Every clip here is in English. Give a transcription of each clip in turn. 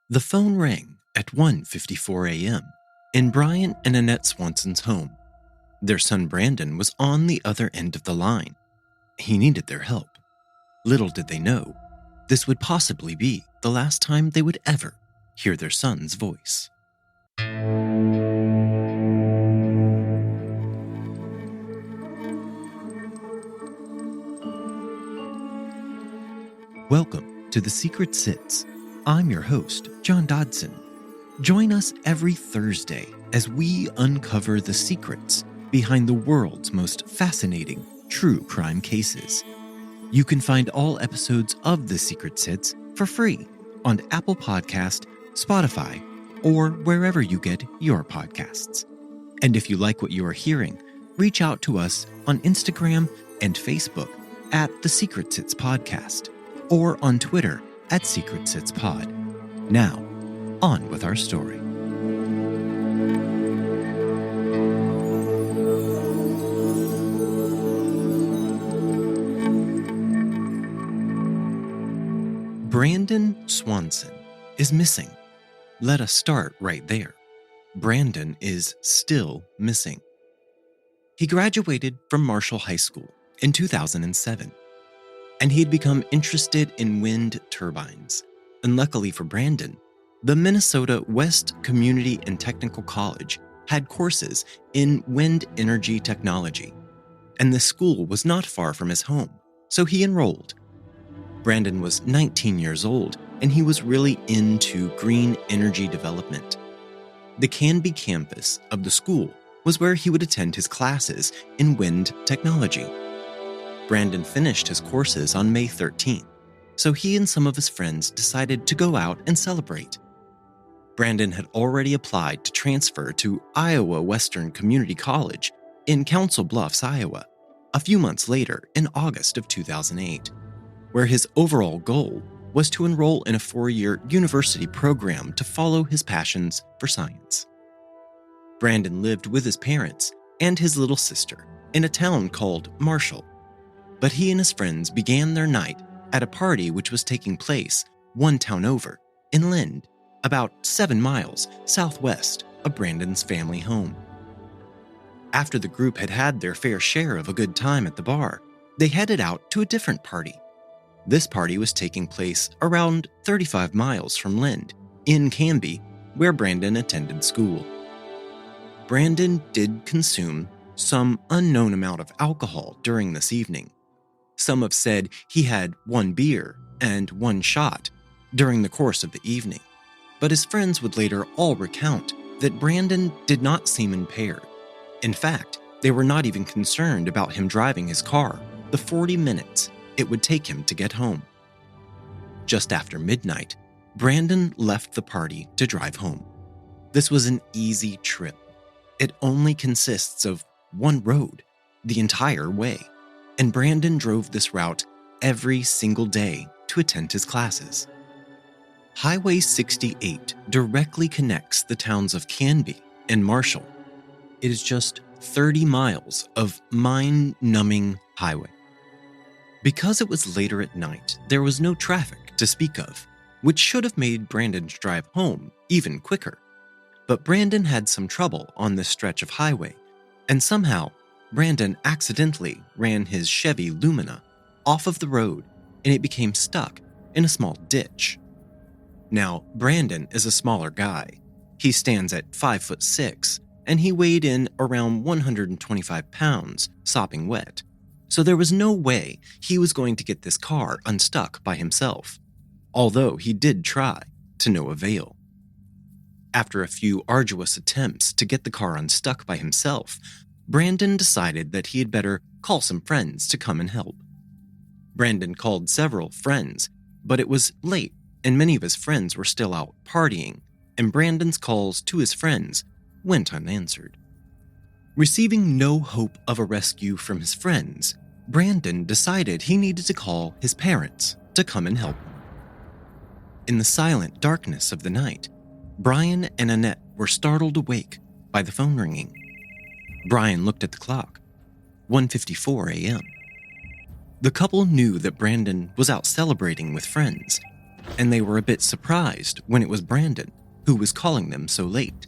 The phone rang at 1:54 a.m. in Brian and Annette Swanson's home. Their son Brandon was on the other end of the line. He needed their help. Little did they know, this would possibly be the last time they would ever hear their son's voice. Welcome to The Secret Sits. I'm your host, John Dodson. Join us every Thursday as we uncover the secrets behind the world's most fascinating true crime cases. You can find all episodes of The Secret Sits for free on Apple Podcast, Spotify, or wherever you get your podcasts. And if you like what you are hearing, reach out to us on Instagram and Facebook at TheSecretSitsPodcast or on Twitter at SecretSitsPod. Now, on with our story. Brandon Swanson is missing. Let us start right there. Brandon is still missing. He graduated from Marshall High School in 2007, and he had become interested in wind turbines. And luckily for Brandon, the Minnesota West Community and Technical College had courses in wind energy technology, and the school was not far from his home, so he enrolled. Brandon was 19 years old, and he was really into green energy development. The Canby campus of the school was where he would attend his classes in wind technology. Brandon finished his courses on May 13th, so he and some of his friends decided to go out and celebrate. Brandon had already applied to transfer to Iowa Western Community College in Council Bluffs, Iowa, a few months later in August of 2008, where his overall goal was to enroll in a 4-year university program to follow his passions for science. Brandon lived with his parents and his little sister in a town called Marshall, but he and his friends began their night at a party which was taking place one town over in Lind, about 7 miles southwest of Brandon's family home. After the group had had their fair share of a good time at the bar, they headed out to a different party. This party was taking place around 35 miles from Lind, in Canby, where Brandon attended school. Brandon did consume some unknown amount of alcohol during this evening. Some have said he had 1 beer and 1 shot during the course of the evening, but his friends would later all recount that Brandon did not seem impaired. In fact, they were not even concerned about him driving his car the 40 minutes it would take him to get home. Just after midnight, Brandon left the party to drive home. This was an easy trip. It only consists of 1 road the entire way, and Brandon drove this route every single day to attend his classes. Highway 68 directly connects the towns of Canby and Marshall. It is just 30 miles of mind-numbing highway. Because it was later at night, there was no traffic to speak of, which should have made Brandon's drive home even quicker. But Brandon had some trouble on this stretch of highway, and somehow Brandon accidentally ran his Chevy Lumina off of the road, and it became stuck in a small ditch. Now, Brandon is a smaller guy. He stands at 5'6", and he weighed in around 125 pounds, sopping wet. So there was no way he was going to get this car unstuck by himself, although he did try, to no avail. After a few arduous attempts to get the car unstuck by himself, Brandon decided that he had better call some friends to come and help. Brandon called several friends, but it was late and many of his friends were still out partying, and Brandon's calls to his friends went unanswered. Receiving no hope of a rescue from his friends, Brandon decided he needed to call his parents to come and help him. In the silent darkness of the night, Brian and Annette were startled awake by the phone ringing. Brian looked at the clock, 1:54 a.m. The couple knew that Brandon was out celebrating with friends, and they were a bit surprised when it was Brandon who was calling them so late.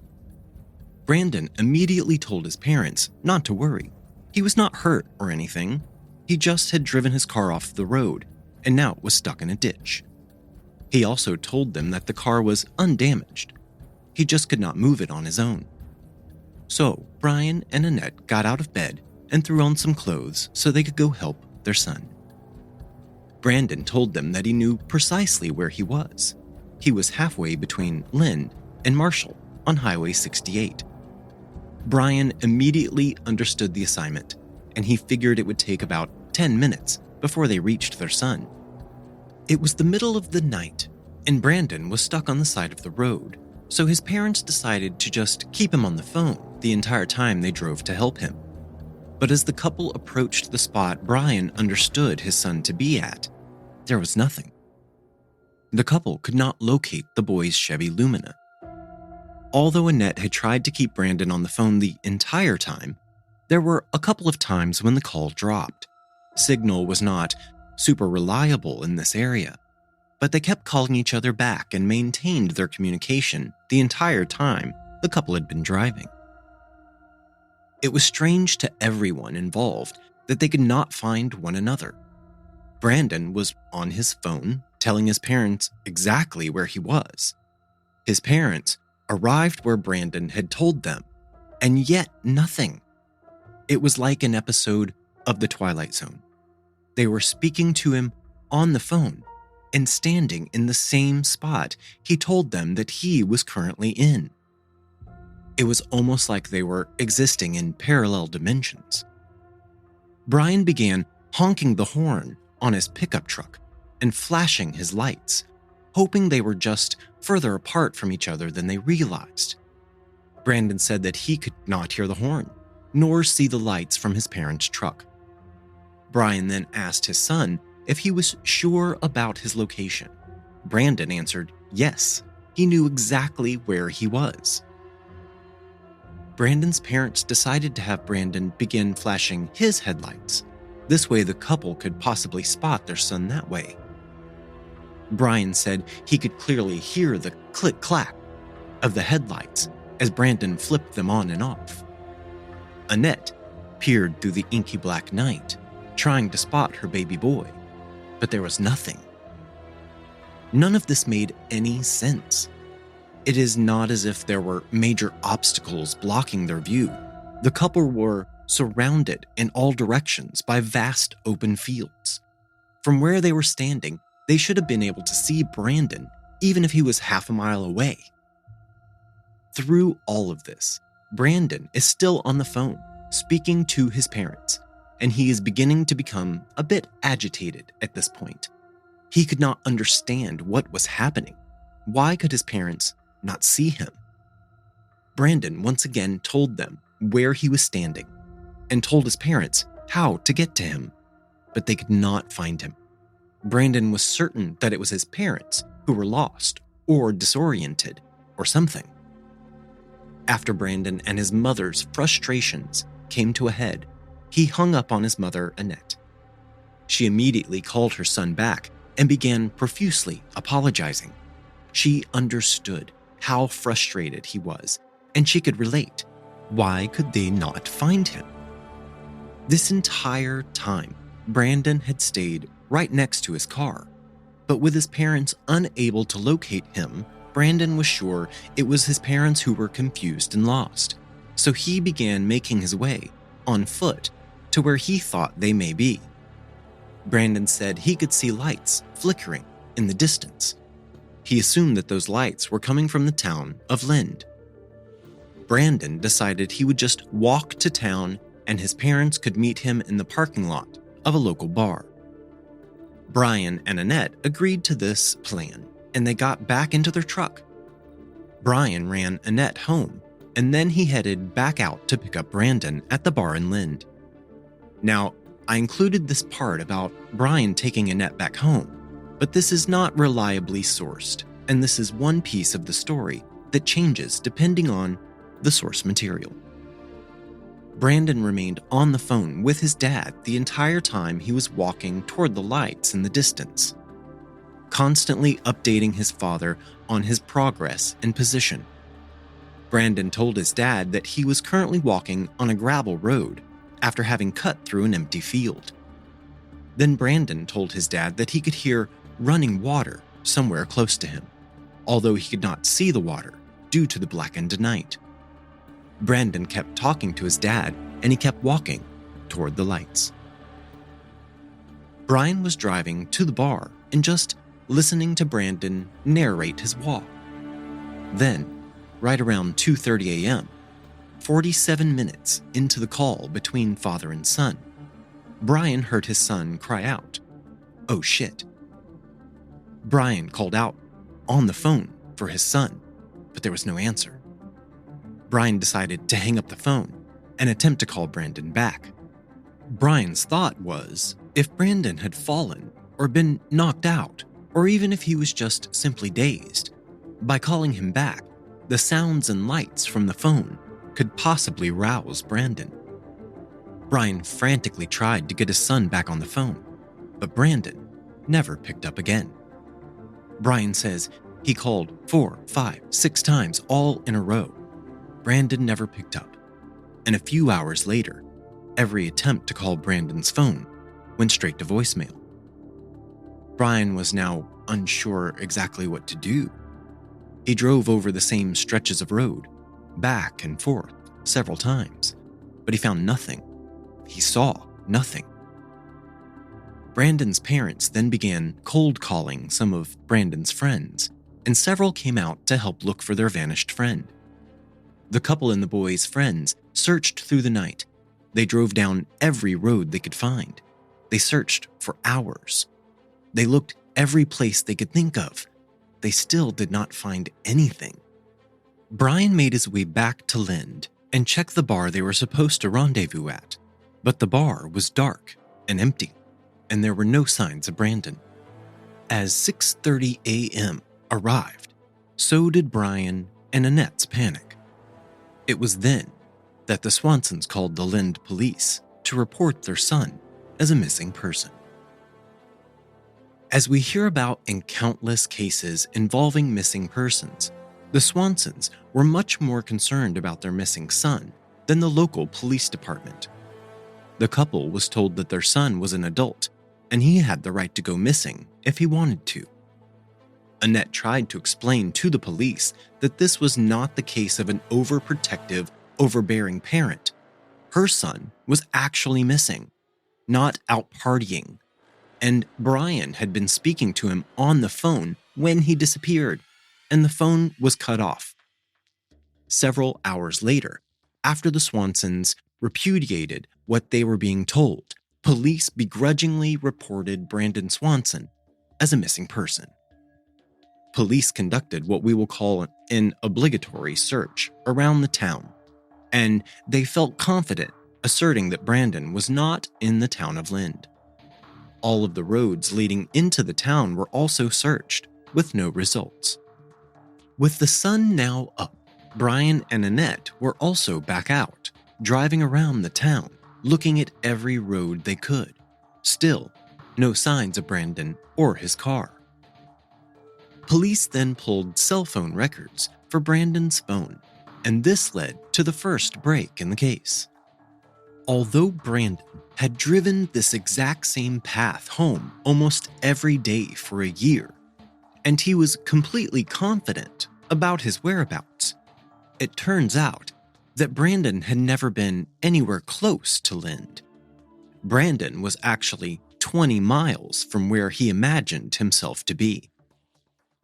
Brandon immediately told his parents not to worry. He was not hurt or anything. He just had driven his car off the road and now was stuck in a ditch. He also told them that the car was undamaged. He just could not move it on his own. So Brian and Annette got out of bed and threw on some clothes so they could go help their son. Brandon told them that he knew precisely where he was. He was halfway between Lind and Marshall on Highway 68. Brian immediately understood the assignment, and he figured it would take about 10 minutes before they reached their son. It was the middle of the night, and Brandon was stuck on the side of the road, so his parents decided to just keep him on the phone the entire time they drove to help him. But as the couple approached the spot Brian understood his son to be at, there was nothing. The couple could not locate the boy's Chevy Lumina. Although Annette had tried to keep Brandon on the phone the entire time, there were a couple of times when the call dropped. Signal was not super reliable in this area, but they kept calling each other back and maintained their communication the entire time the couple had been driving. It was strange to everyone involved that they could not find one another. Brandon was on his phone telling his parents exactly where he was. His parents arrived where Brandon had told them, and yet nothing. It was like an episode of The Twilight Zone. They were speaking to him on the phone and standing in the same spot he told them that he was currently in. It was almost like they were existing in parallel dimensions. Brian began honking the horn on his pickup truck and flashing his lights, hoping they were just further apart from each other than they realized. Brandon said that he could not hear the horn, nor see the lights from his parents' truck. Brian then asked his son if he was sure about his location. Brandon answered yes, he knew exactly where he was. Brandon's parents decided to have Brandon begin flashing his headlights. This way the couple could possibly spot their son that way. Brian said he could clearly hear the click-clack of the headlights as Brandon flipped them on and off. Annette peered through the inky black night, trying to spot her baby boy, but there was nothing. None of this made any sense. It is not as if there were major obstacles blocking their view. The couple were surrounded in all directions by vast open fields. From where they were standing, they should have been able to see Brandon, even if he was half a mile away. Through all of this, Brandon is still on the phone, speaking to his parents, and he is beginning to become a bit agitated at this point. He could not understand what was happening. Why could his parents not see him? Brandon once again told them where he was standing and told his parents how to get to him, but they could not find him. Brandon was certain that it was his parents who were lost or disoriented or something. After Brandon and his mother's frustrations came to a head, he hung up on his mother, Annette. She immediately called her son back and began profusely apologizing. She understood how frustrated he was, and she could relate. Why could they not find him? This entire time, Brandon had stayed right next to his car, but with his parents unable to locate him, Brandon was sure it was his parents who were confused and lost, so he began making his way, on foot, to where he thought they may be. Brandon said he could see lights flickering in the distance. He assumed that those lights were coming from the town of Lind. Brandon decided he would just walk to town and his parents could meet him in the parking lot of a local bar. Brian and Annette agreed to this plan, and they got back into their truck. Brian ran Annette home, and then he headed back out to pick up Brandon at the bar in Lind. Now, I included this part about Brian taking Annette back home, but this is not reliably sourced, and this is one piece of the story that changes depending on the source material. Brandon remained on the phone with his dad the entire time he was walking toward the lights in the distance. constantly updating his father on his progress and position. Brandon told his dad that he was currently walking on a gravel road after having cut through an empty field. Then Brandon told his dad that he could hear running water somewhere close to him, although he could not see the water due to the blackened night. Brandon kept talking to his dad, and he kept walking toward the lights. Brian was driving to the bar and just listening to Brandon narrate his walk. Then, right around 2:30 a.m., 47 minutes into the call between father and son, Brian heard his son cry out, "Oh shit." Brian called out on the phone for his son, but there was no answer. Brian decided to hang up the phone and attempt to call Brandon back. Brian's thought was, if Brandon had fallen or been knocked out, or even if he was just simply dazed, by calling him back, the sounds and lights from the phone could possibly rouse Brandon. Brian frantically tried to get his son back on the phone, but Brandon never picked up again. Brian says he called 4, 5, 6 times all in a row. Brandon never picked up, and a few hours later, every attempt to call Brandon's phone went straight to voicemail. Brian was now unsure exactly what to do. He drove over the same stretches of road, back and forth, several times, but he found nothing. He saw nothing. Brandon's parents then began cold calling some of Brandon's friends, and several came out to help look for their vanished friend. The couple and the boy's friends searched through the night. They drove down every road they could find. They searched for hours. They looked every place they could think of. They still did not find anything. Brian made his way back to Lind and checked the bar they were supposed to rendezvous at, but the bar was dark and empty, and there were no signs of Brandon. As 6:30 a.m. arrived, so did Brian and Annette's panic. It was then that the Swansons called the Lind police to report their son as a missing person. As we hear about in countless cases involving missing persons, the Swansons were much more concerned about their missing son than the local police department. The couple was told that their son was an adult and he had the right to go missing if he wanted to. Annette tried to explain to the police that this was not the case of an overprotective, overbearing parent. Her son was actually missing, not out partying, and Brian had been speaking to him on the phone when he disappeared, and the phone was cut off. Several hours later, after the Swansons repudiated what they were being told, police begrudgingly reported Brandon Swanson as a missing person. Police conducted what we will call an obligatory search around the town, and they felt confident asserting that Brandon was not in the town of Lind. All of the roads leading into the town were also searched, with no results. With the sun now up, Brian and Annette were also back out, driving around the town, looking at every road they could. Still, no signs of Brandon or his car. Police then pulled cell phone records for Brandon's phone, and this led to the first break in the case. Although Brandon had driven this exact same path home almost every day for a year, and he was completely confident about his whereabouts, it turns out that Brandon had never been anywhere close to Lind. Brandon was actually 20 miles from where he imagined himself to be.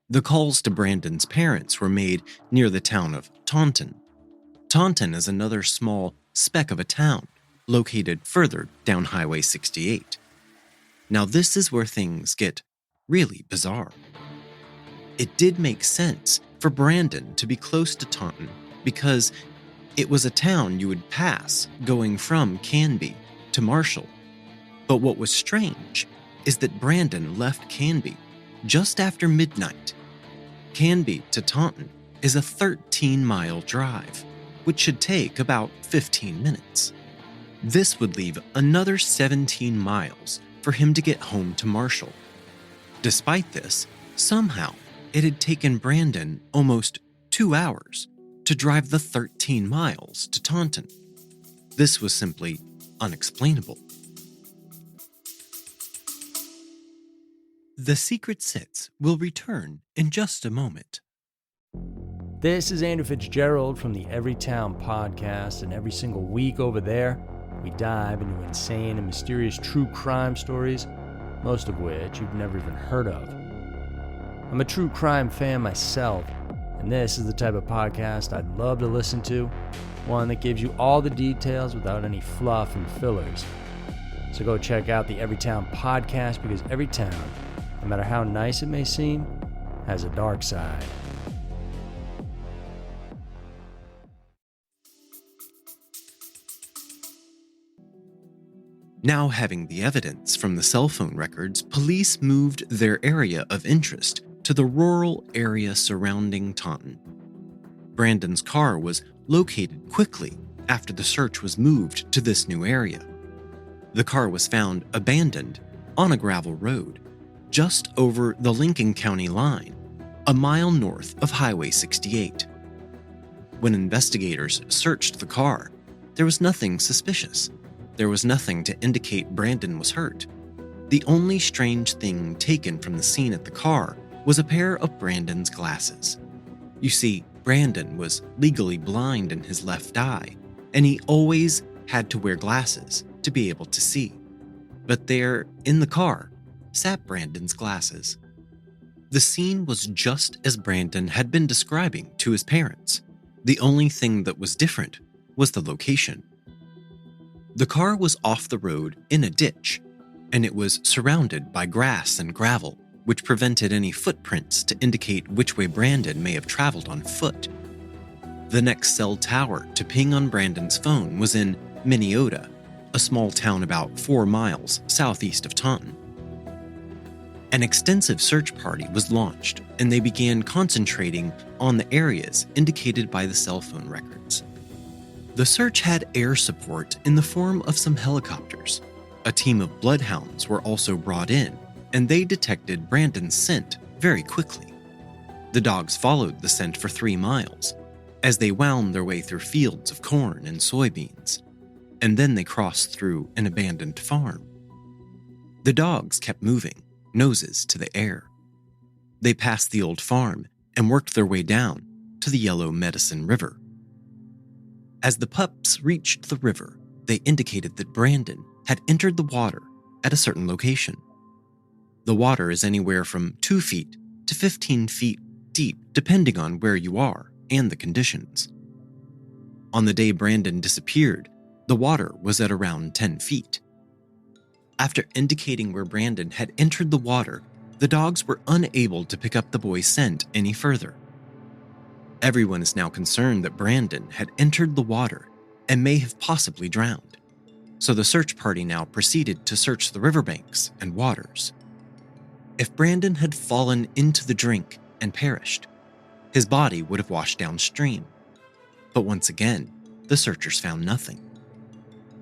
The calls to Brandon's parents were made near the town of Taunton. Taunton is another small speck of a town located further down Highway 68. Now this is where things get really bizarre. It did make sense for Brandon to be close to Taunton because it was a town you would pass going from Canby to Marshall. But what was strange is that Brandon left Canby just after midnight. Canby to Taunton is a 13-mile drive, which should take about 15 minutes. This would leave another 17 miles for him to get home to Marshall. Despite this, somehow it had taken Brandon almost 2 hours to drive the 13 miles to Taunton. This was simply unexplainable. The Secret Sits will return in just a moment. This is Andrew Fitzgerald from the Everytown Podcast, and every single week over there, we dive into insane and mysterious true crime stories, most of which you've never even heard of. I'm a true crime fan myself, and this is the type of podcast I'd love to listen to, one that gives you all the details without any fluff and fillers. So go check out the Everytown Podcast, because every town, no matter how nice it may seem, has a dark side. Now having the evidence from the cell phone records, police moved their area of interest to the rural area surrounding Taunton. Brandon's car was located quickly after the search was moved to this new area. The car was found abandoned on a gravel road, just over the Lincoln County line, a mile north of Highway 68. When investigators searched the car, there was nothing suspicious. There was nothing to indicate Brandon was hurt. The only strange thing taken from the scene at the car was a pair of Brandon's glasses. You see, Brandon was legally blind in his left eye, and he always had to wear glasses to be able to see. But there, in the car, sat Brandon's glasses. The scene was just as Brandon had been describing to his parents. The only thing that was different was the location. The car was off the road in a ditch, and it was surrounded by grass and gravel, which prevented any footprints to indicate which way Brandon may have traveled on foot. The next cell tower to ping on Brandon's phone was in Minneota, a small town about 4 miles southeast of Taunton. An extensive search party was launched, and they began concentrating on the areas indicated by the cell phone records. The search had air support in the form of some helicopters. A team of bloodhounds were also brought in, and they detected Brandon's scent very quickly. The dogs followed the scent for 3 miles, as they wound their way through fields of corn and soybeans, and then they crossed through an abandoned farm. The dogs kept moving, noses to the air. They passed the old farm and worked their way down to the Yellow Medicine River. As the pups reached the river, they indicated that Brandon had entered the water at a certain location. The water is anywhere from 2 feet to 15 feet deep, depending on where you are and the conditions. On the day Brandon disappeared, the water was at around 10 feet. After indicating where Brandon had entered the water, the dogs were unable to pick up the boy's scent any further. Everyone is now concerned that Brandon had entered the water and may have possibly drowned. So the search party now proceeded to search the riverbanks and waters. If Brandon had fallen into the drink and perished, his body would have washed downstream. But once again, the searchers found nothing.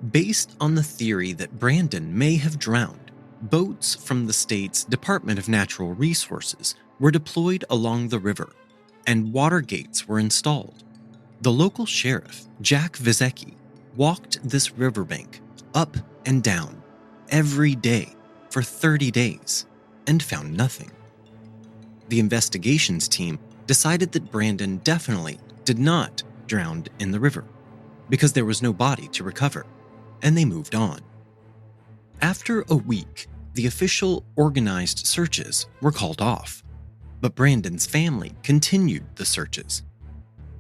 Based on the theory that Brandon may have drowned, boats from the state's Department of Natural Resources were deployed along the river, and water gates were installed. The local sheriff, Jack Vizecki, walked this riverbank up and down every day for 30 days and found nothing. The investigations team decided that Brandon definitely did not drown in the river because there was no body to recover, and they moved on. After a week, the official organized searches were called off, but Brandon's family continued the searches.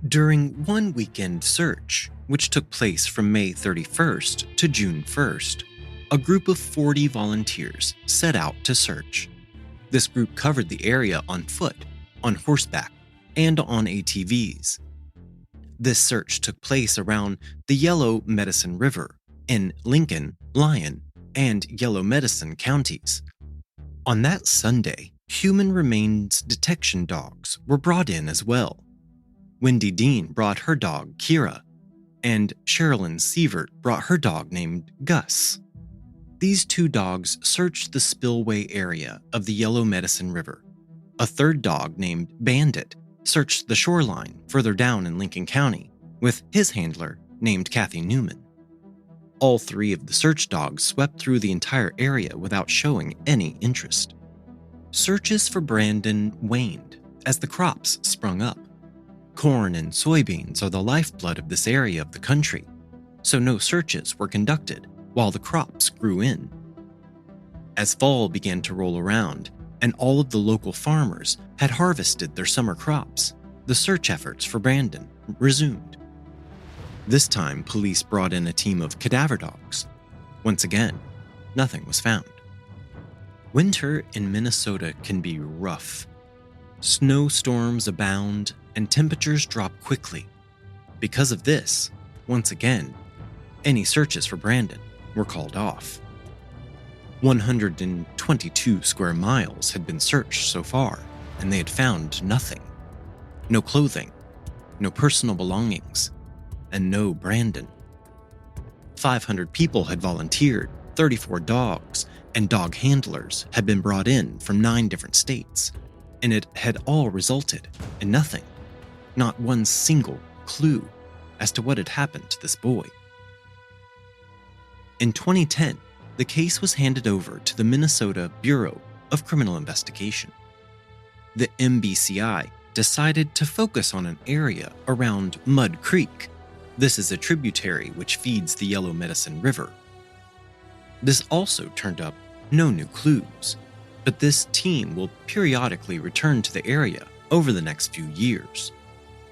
During one weekend search, which took place from May 31st to June 1st, a group of 40 volunteers set out to search. This group covered the area on foot, on horseback, and on ATVs. This search took place around the Yellow Medicine River in Lincoln, Lyon, and Yellow Medicine counties. On that Sunday, human remains detection dogs were brought in as well. Wendy Dean brought her dog, Kira, and Sherilyn Sievert brought her dog named Gus. These 2 dogs searched the spillway area of the Yellow Medicine River. A 3rd dog named Bandit searched the shoreline further down in Lincoln County with his handler named Kathy Newman. All 3 of the search dogs swept through the entire area without showing any interest. Searches for Brandon waned as the crops sprung up. Corn and soybeans are the lifeblood of this area of the country, so no searches were conducted while the crops grew in. As fall began to roll around and all of the local farmers had harvested their summer crops, the search efforts for Brandon resumed. This time, police brought in a team of cadaver dogs. Once again, nothing was found. Winter in Minnesota can be rough. Snowstorms abound and temperatures drop quickly. Because of this, once again, any searches for Brandon were called off. 122 square miles had been searched so far, and they had found nothing. No clothing, no personal belongings, and no Brandon. 500 people had volunteered, 34 dogs and dog handlers had been brought in from 9 different states, and it had all resulted in nothing, not one single clue as to what had happened to this boy. In 2010, the case was handed over to the Minnesota Bureau of Criminal Investigation. The MBCI decided to focus on an area around Mud Creek. This is a tributary which feeds the Yellow Medicine River. This also turned up no new clues, but this team will periodically return to the area over the next few years.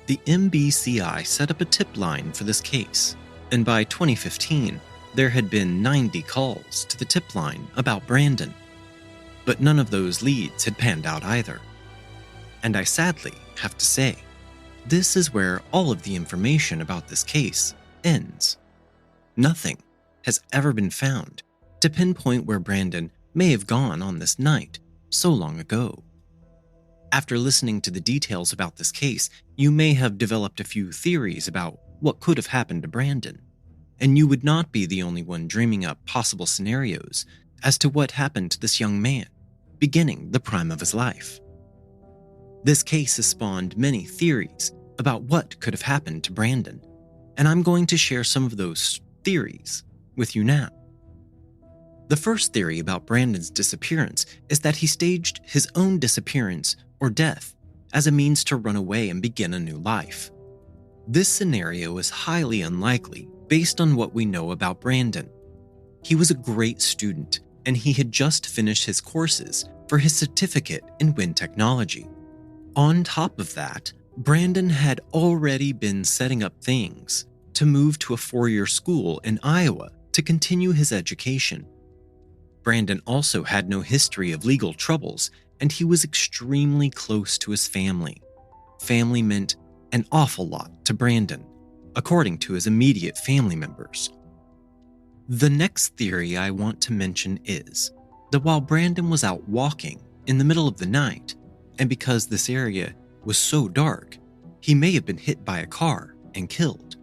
The MBCI set up a tip line for this case, and by 2015, there had been 90 calls to the tip line about Brandon, but none of those leads had panned out either. And I sadly have to say, this is where all of the information about this case ends. Nothing has ever been found to pinpoint where Brandon may have gone on this night so long ago. After listening to the details about this case, you may have developed a few theories about what could have happened to Brandon, and you would not be the only one dreaming up possible scenarios as to what happened to this young man, beginning the prime of his life. This case has spawned many theories about what could have happened to Brandon, and I'm going to share some of those theories with you now. The first theory about Brandon's disappearance is that he staged his own disappearance or death as a means to run away and begin a new life. This scenario is highly unlikely based on what we know about Brandon. He was a great student, and he had just finished his courses for his certificate in wind technology. On top of that, Brandon had already been setting up things to move to a 4-year school in Iowa to continue his education. Brandon also had no history of legal troubles, and he was extremely close to his family. Family meant an awful lot to Brandon, according to his immediate family members. The next theory I want to mention is that while Brandon was out walking in the middle of the night, and because this area was so dark, he may have been hit by a car and killed.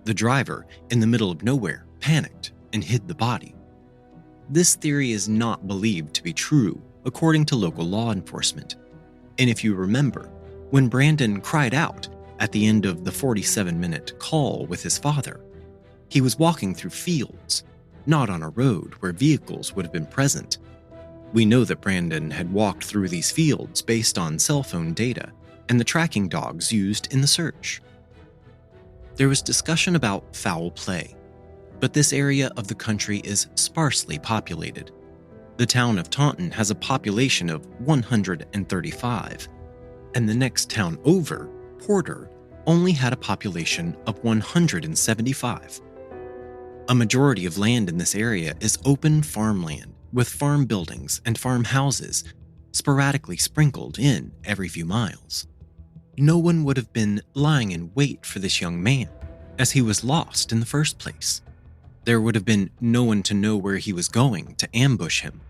The driver, in the middle of nowhere, panicked and hid the body. This theory is not believed to be true, according to local law enforcement. And if you remember, when Brandon cried out at the end of the 47-minute call with his father, he was walking through fields, not on a road where vehicles would have been present. We know that Brandon had walked through these fields based on cell phone data and the tracking dogs used in the search. There was discussion about foul play, but this area of the country is sparsely populated. The town of Taunton has a population of 135, and the next town over, Porter, only had a population of 175. A majority of land in this area is open farmland with farm buildings and farmhouses sporadically sprinkled in every few miles. No one would have been lying in wait for this young man, as he was lost in the first place. There would have been no one to know where he was going to ambush him.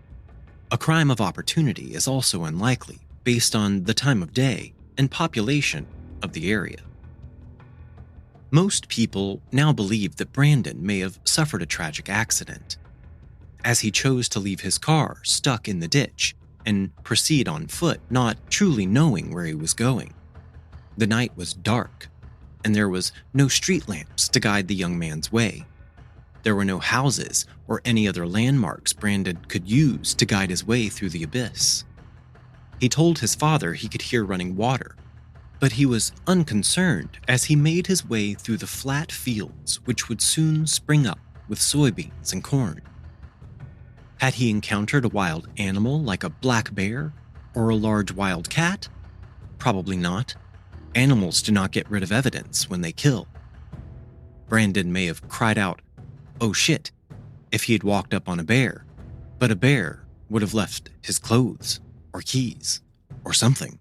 A crime of opportunity is also unlikely based on the time of day and population of the area. Most people now believe that Brandon may have suffered a tragic accident. as he chose to leave his car stuck in the ditch and proceed on foot, not truly knowing where he was going. The night was dark, and there was no street lamps to guide the young man's way. There were no houses or any other landmarks Brandon could use to guide his way through the abyss. He told his father he could hear running water, but he was unconcerned as he made his way through the flat fields which would soon spring up with soybeans and corn. Had he encountered a wild animal like a black bear or a large wild cat? Probably not. Animals do not get rid of evidence when they kill. Brandon may have cried out, "Oh shit," if he had walked up on a bear, but a bear would have left his clothes or keys or something.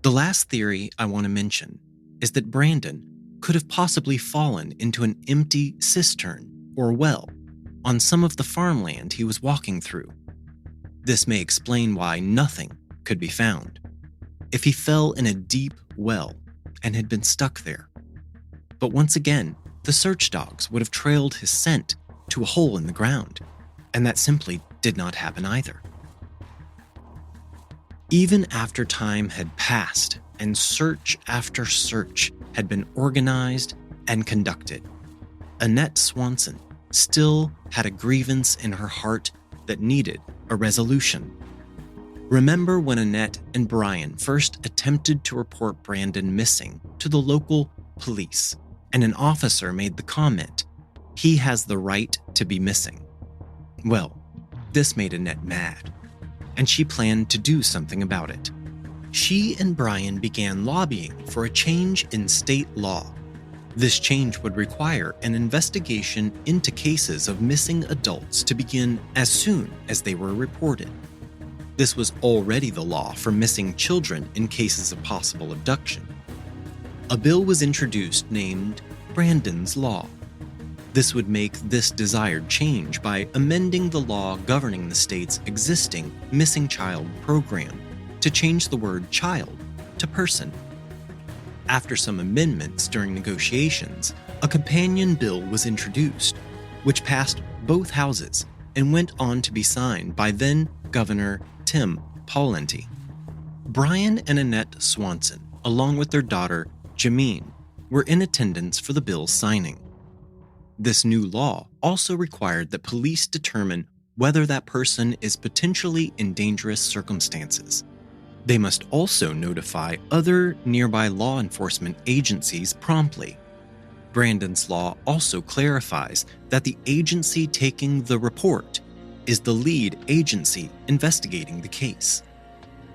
The last theory I want to mention is that Brandon could have possibly fallen into an empty cistern or well on some of the farmland he was walking through. This may explain why nothing could be found if he fell in a deep well and had been stuck there. But once again, the search dogs would have trailed his scent to a hole in the ground, and that simply did not happen either. Even after time had passed and search after search had been organized and conducted, Annette Swanson still had a grievance in her heart that needed a resolution. Remember when Annette and Brian first attempted to report Brandon missing to the local police, and an officer made the comment, "He has the right to be missing"? Well, this made Annette mad, and she planned to do something about it. She and Brian began lobbying for a change in state law. This change would require an investigation into cases of missing adults to begin as soon as they were reported. This was already the law for missing children in cases of possible abduction. A bill was introduced named Brandon's Law. This would make this desired change by amending the law governing the state's existing missing child program to change the word child to person. After some amendments during negotiations, a companion bill was introduced, which passed both houses and went on to be signed by then Governor Tim Pawlenty. Brian and Annette Swanson, along with their daughter Jameen, were in attendance for the bill's signing. This new law also required that police determine whether that person is potentially in dangerous circumstances. They must also notify other nearby law enforcement agencies promptly. Brandon's law also clarifies that the agency taking the report is the lead agency investigating the case.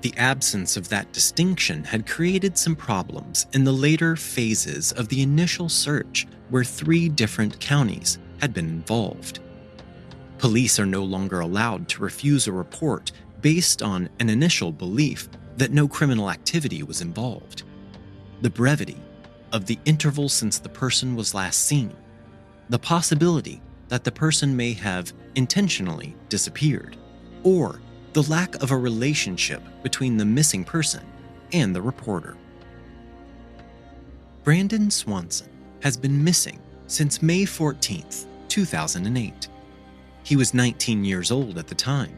The absence of that distinction had created some problems in the later phases of the initial search, where 3 different counties had been involved. Police are no longer allowed to refuse a report based on an initial belief that no criminal activity was involved. The brevity of the interval since the person was last seen, the possibility that the person may have intentionally disappeared, or the lack of a relationship between the missing person and the reporter. Brandon Swanson has been missing since May 14th, 2008. He was 19 years old at the time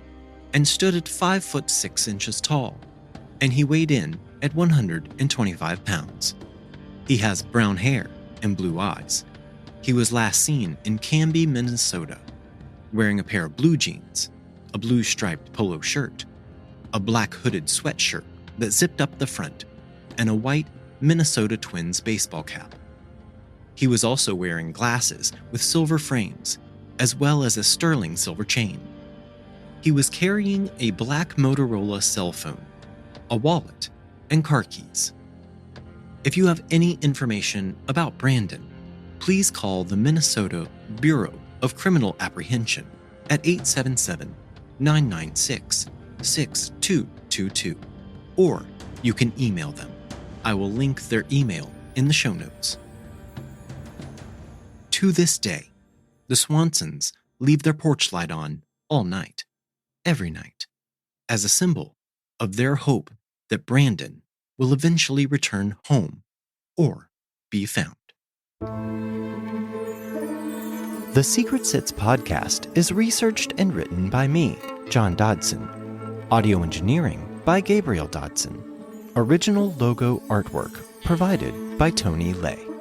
and stood at 5 foot 6 inches tall, and he weighed in at 125 pounds. He has brown hair and blue eyes. He was last seen in Canby, Minnesota, wearing a pair of blue jeans, a blue striped polo shirt, a black hooded sweatshirt that zipped up the front, and a white Minnesota Twins baseball cap. He was also wearing glasses with silver frames, as well as a sterling silver chain. He was carrying a black Motorola cell phone, a wallet, and car keys. If you have any information about Brandon, please call the Minnesota Bureau of Criminal Apprehension at 877-996-6222, or you can email them. I will link their email in the show notes. To this day, the Swansons leave their porch light on all night, every night, as a symbol of their hope that Brandon will eventually return home or be found. The Secret Sits podcast is researched and written by me, John Dodson. Audio engineering by Gabriel Dodson. Original logo artwork provided by Tony Lay.